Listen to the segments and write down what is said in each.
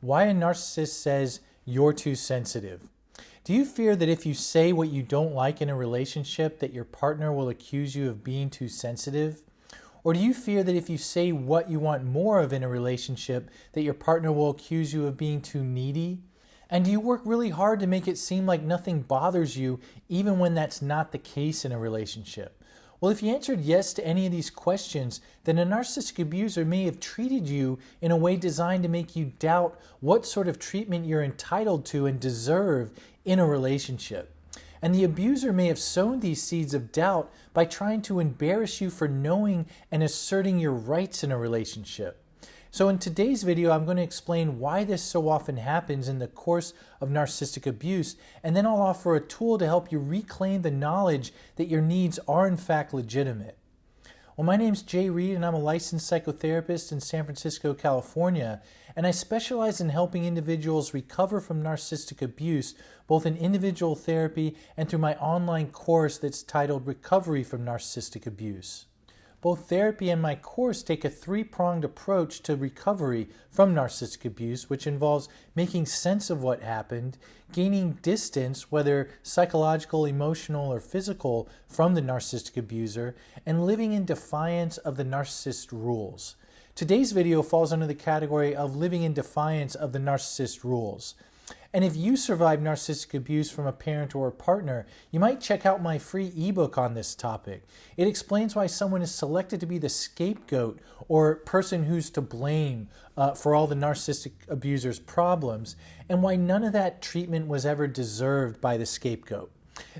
Why a narcissist says you're too sensitive. Do you fear that if you say what you don't like in a relationship that your partner will accuse you of being too sensitive? Or do you fear that if you say what you want more of in a relationship that your partner will accuse you of being too needy? And do you work really hard to make it seem like nothing bothers you even when that's not the case in a relationship? Well, if you answered yes to any of these questions, then a narcissistic abuser may have treated you in a way designed to make you doubt what sort of treatment you're entitled to and deserve in a relationship. And the abuser may have sown these seeds of doubt by trying to embarrass you for knowing and asserting your rights in a relationship. So in today's video, I'm going to explain why this so often happens in the course of narcissistic abuse, and then I'll offer a tool to help you reclaim the knowledge that your needs are in fact legitimate. Well, my name's Jay Reed, and I'm a licensed psychotherapist in San Francisco, California, and I specialize in helping individuals recover from narcissistic abuse, both in individual therapy and through my online course that's titled Recovery from Narcissistic Abuse. Both therapy and my course take a three-pronged approach to recovery from narcissistic abuse, which involves making sense of what happened, gaining distance, whether psychological, emotional, or physical, from the narcissistic abuser, and living in defiance of the narcissist rules. Today's video falls under the category of living in defiance of the narcissist rules. And if you survive narcissistic abuse from a parent or a partner, you might check out my free ebook on this topic. It explains why someone is selected to be the scapegoat or person who's to blame for all the narcissistic abuser's problems, and why none of that treatment was ever deserved by the scapegoat.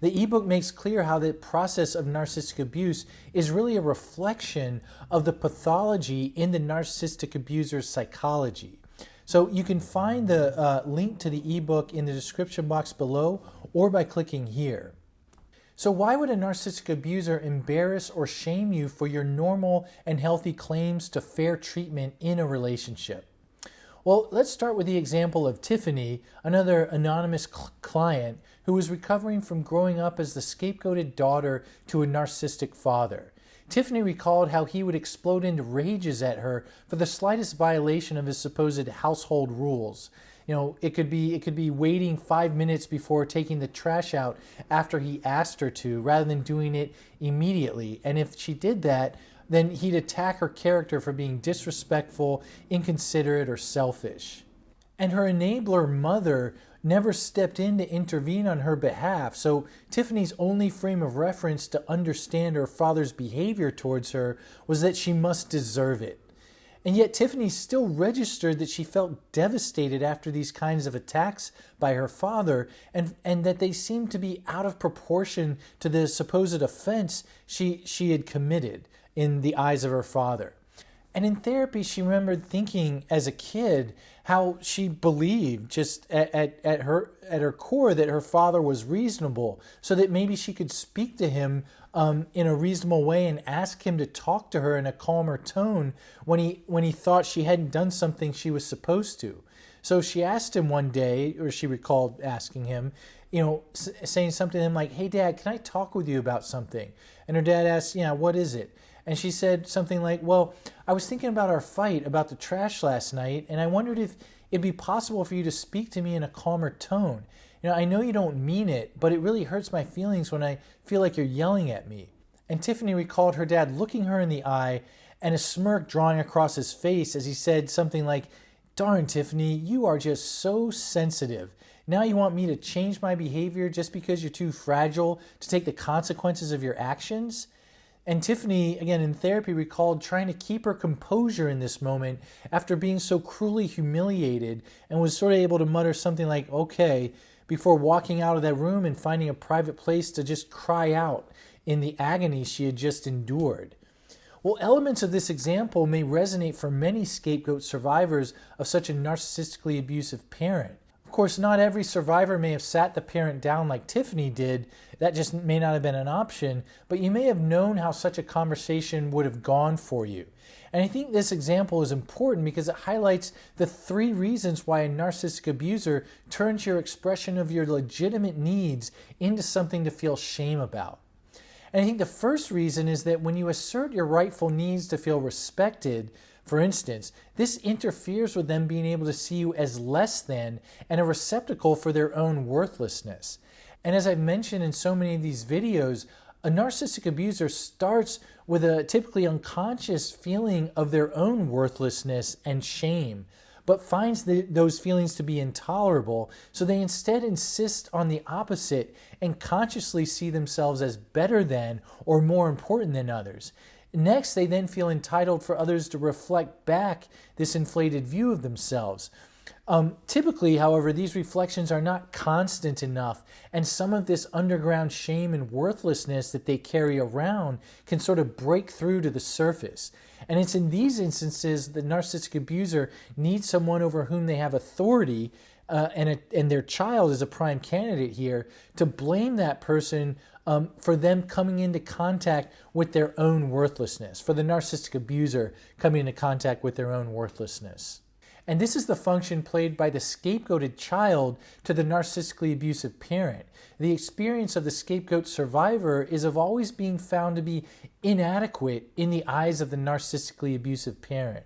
The ebook makes clear how the process of narcissistic abuse is really a reflection of the pathology in the narcissistic abuser's psychology. So you can find the link to the ebook in the description box below or by clicking here. So why would a narcissistic abuser embarrass or shame you for your normal and healthy claims to fair treatment in a relationship? Well, let's start with the example of Tiffany, another anonymous client who was recovering from growing up as the scapegoated daughter to a narcissistic father. Tiffany recalled how he would explode into rages at her for the slightest violation of his supposed household rules. You know, it could be waiting 5 minutes before taking the trash out after he asked her to, rather than doing it immediately. And if she did that, then he'd attack her character for being disrespectful, inconsiderate, or selfish. And her enabler mother never stepped in to intervene on her behalf, so Tiffany's only frame of reference to understand her father's behavior towards her was that she must deserve it. And yet Tiffany still registered that she felt devastated after these kinds of attacks by her father, and that they seemed to be out of proportion to the supposed offense she had committed in the eyes of her father. And in therapy, she remembered thinking as a kid how she believed just at her core that her father was reasonable, so that maybe she could speak to him in a reasonable way and ask him to talk to her in a calmer tone when he thought she hadn't done something she was supposed to. So she asked him one day, or she recalled asking him, saying something to him like, "Hey Dad, can I talk with you about something?" And her dad asked, "Yeah, what is it?" And she said something like, "Well, I was thinking about our fight about the trash last night, and I wondered if it'd be possible for you to speak to me in a calmer tone. I know you don't mean it, but it really hurts my feelings when I feel like you're yelling at me." And Tiffany recalled her dad looking her in the eye and a smirk drawing across his face as he said something like, "Darn, Tiffany, you are just so sensitive. Now you want me to change my behavior just because you're too fragile to take the consequences of your actions?" And Tiffany, again in therapy, recalled trying to keep her composure in this moment after being so cruelly humiliated, and was sort of able to mutter something like, "Okay," before walking out of that room and finding a private place to just cry out in the agony she had just endured. Well, elements of this example may resonate for many scapegoat survivors of such a narcissistically abusive parent. Of course, not every survivor may have sat the parent down like Tiffany did. That just may not have been an option, but you may have known how such a conversation would have gone for you. And I think this example is important because it highlights the 3 reasons why a narcissistic abuser turns your expression of your legitimate needs into something to feel shame about. And I think the first reason is that when you assert your rightful needs to feel respected, For instance, this interferes with them being able to see you as less than and a receptacle for their own worthlessness. And as I've mentioned in so many of these videos, a narcissistic abuser starts with a typically unconscious feeling of their own worthlessness and shame, but finds those feelings to be intolerable, so they instead insist on the opposite and consciously see themselves as better than or more important than others. Next, they then feel entitled for others to reflect back this inflated view of themselves. Typically, however, these reflections are not constant enough, and some of this underground shame and worthlessness that they carry around can sort of break through to the surface. And it's in these instances the narcissistic abuser needs someone over whom they have authority, and their child is a prime candidate here, to blame that person for them coming into contact with their own worthlessness, for the narcissistic abuser coming into contact with their own worthlessness. And this is the function played by the scapegoated child to the narcissistically abusive parent. The experience of the scapegoat survivor is of always being found to be inadequate in the eyes of the narcissistically abusive parent.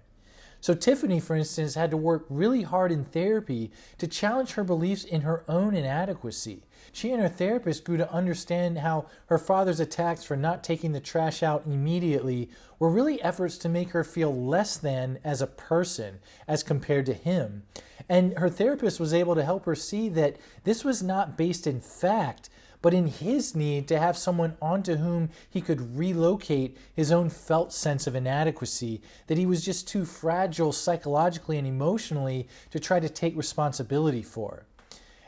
So Tiffany, for instance, had to work really hard in therapy to challenge her beliefs in her own inadequacy. She and her therapist grew to understand how her father's attacks for not taking the trash out immediately were really efforts to make her feel less than as a person as compared to him. And her therapist was able to help her see that this was not based in fact, but in his need to have someone onto whom he could relocate his own felt sense of inadequacy, that he was just too fragile psychologically and emotionally to try to take responsibility for.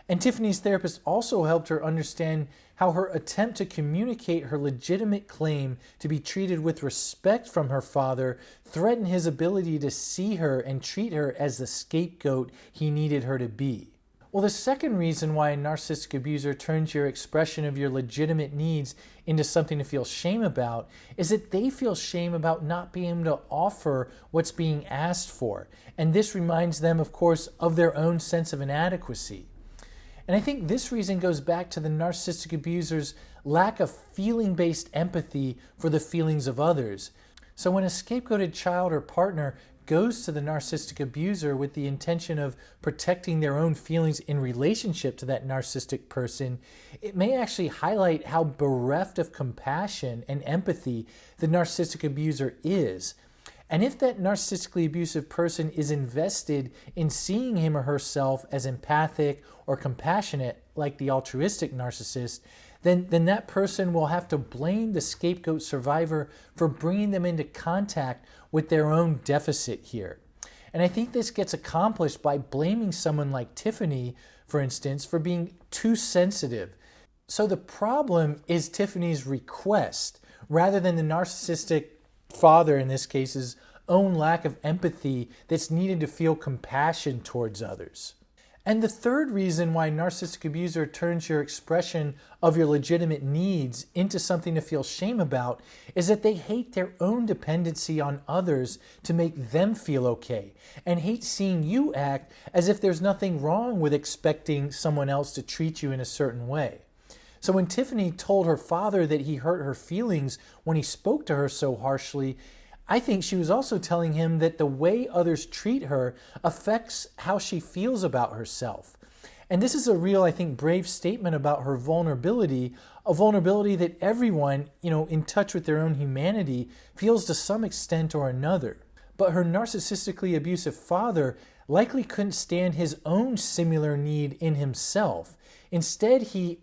And Tiffany's therapist also helped her understand how her attempt to communicate her legitimate claim to be treated with respect from her father threatened his ability to see her and treat her as the scapegoat he needed her to be. Well, the second reason why a narcissistic abuser turns your expression of your legitimate needs into something to feel shame about is that they feel shame about not being able to offer what's being asked for. And this reminds them, of course, of their own sense of inadequacy. And I think this reason goes back to the narcissistic abuser's lack of feeling-based empathy for the feelings of others. So when a scapegoated child or partner goes to the narcissistic abuser with the intention of protecting their own feelings in relationship to that narcissistic person, it may actually highlight how bereft of compassion and empathy the narcissistic abuser is. And if that narcissistically abusive person is invested in seeing him or herself as empathic or compassionate, like the altruistic narcissist, then that person will have to blame the scapegoat survivor for bringing them into contact with their own deficit here. And I think this gets accomplished by blaming someone like Tiffany, for instance, for being too sensitive. So the problem is Tiffany's request, rather than the narcissistic father, in this case's own lack of empathy that's needed to feel compassion towards others. And the third reason why narcissistic abuser turns your expression of your legitimate needs into something to feel shame about is that they hate their own dependency on others to make them feel okay, and hate seeing you act as if there's nothing wrong with expecting someone else to treat you in a certain way. So when Tiffany told her father that he hurt her feelings when he spoke to her so harshly, I think she was also telling him that the way others treat her affects how she feels about herself. And this is a real, I think, brave statement about her vulnerability, a vulnerability that everyone, in touch with their own humanity, feels to some extent or another. But her narcissistically abusive father likely couldn't stand his own similar need in himself. Instead, he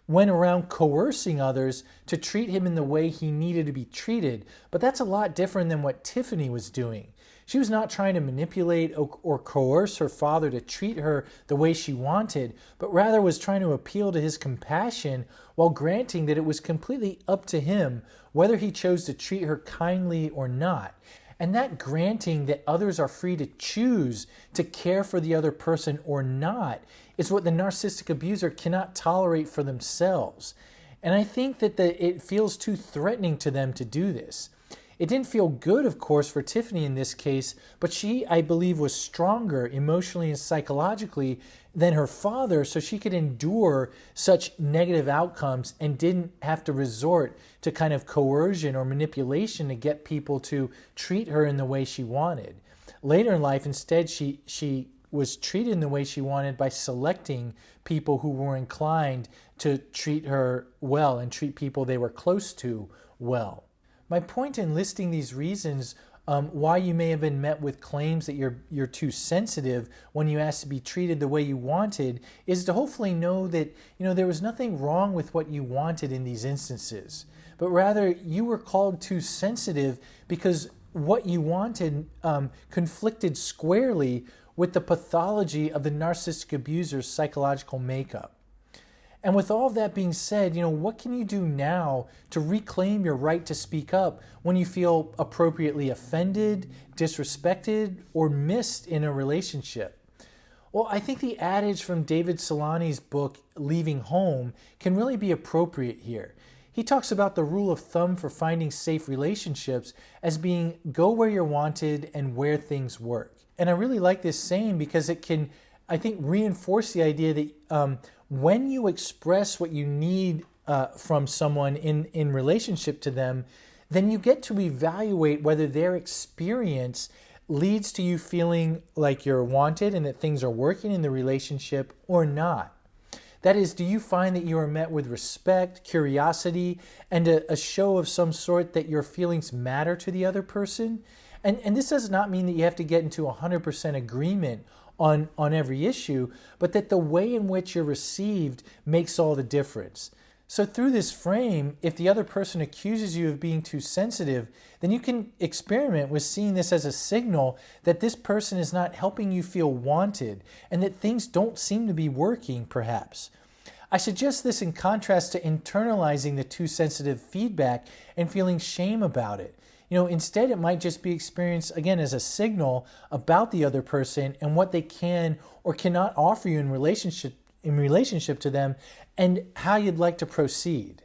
went around coercing others to treat him in the way he needed to be treated. But that's a lot different than what Tiffany was doing. She was not trying to manipulate or coerce her father to treat her the way she wanted, but rather was trying to appeal to his compassion while granting that it was completely up to him whether he chose to treat her kindly or not. And that granting that others are free to choose to care for the other person or not is what the narcissistic abuser cannot tolerate for themselves. And I think that it feels too threatening to them to do this. It didn't feel good, of course, for Tiffany in this case, but she, I believe, was stronger emotionally and psychologically than her father, so she could endure such negative outcomes and didn't have to resort to kind of coercion or manipulation to get people to treat her in the way she wanted. Later in life, instead, she was treated in the way she wanted by selecting people who were inclined to treat her well and treat people they were close to well. My point in listing these reasons why you may have been met with claims that you're too sensitive when you asked to be treated the way you wanted is to hopefully know that there was nothing wrong with what you wanted in these instances, but rather you were called too sensitive because what you wanted conflicted squarely with the pathology of the narcissistic abuser's psychological makeup. And with all of that being said, what can you do now to reclaim your right to speak up when you feel appropriately offended, disrespected, or missed in a relationship? Well, I think the adage from David Solani's book, Leaving Home, can really be appropriate here. He talks about the rule of thumb for finding safe relationships as being go where you're wanted and where things work. And I really like this saying because it can, I think, reinforce the idea that when you express what you need from someone in relationship to them, then you get to evaluate whether their experience leads to you feeling like you're wanted and that things are working in the relationship or not. That is, do you find that you are met with respect, curiosity, and a show of some sort that your feelings matter to the other person? And this does not mean that you have to get into 100% agreement on every issue, but that the way in which you're received makes all the difference. So through this frame, if the other person accuses you of being too sensitive, then you can experiment with seeing this as a signal that this person is not helping you feel wanted and that things don't seem to be working, perhaps. I suggest this in contrast to internalizing the too sensitive feedback and feeling shame about it. Instead, it might just be experienced, again, as a signal about the other person and what they can or cannot offer you in relationship to them and how you'd like to proceed.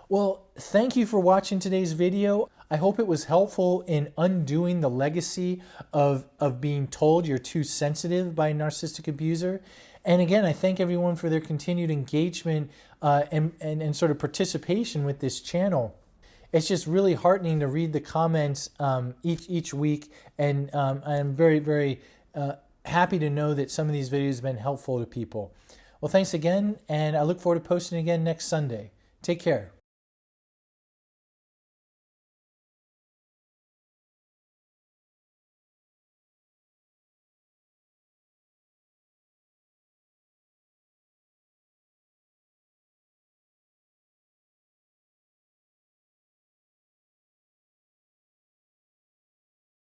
Well, thank you for watching today's video. I hope it was helpful in undoing the legacy of being told you're too sensitive by a narcissistic abuser. And again, I thank everyone for their continued engagement and sort of participation with this channel. It's just really heartening to read the comments each week, and I'm very, very happy to know that some of these videos have been helpful to people. Well, thanks again, and I look forward to posting again next Sunday. Take care.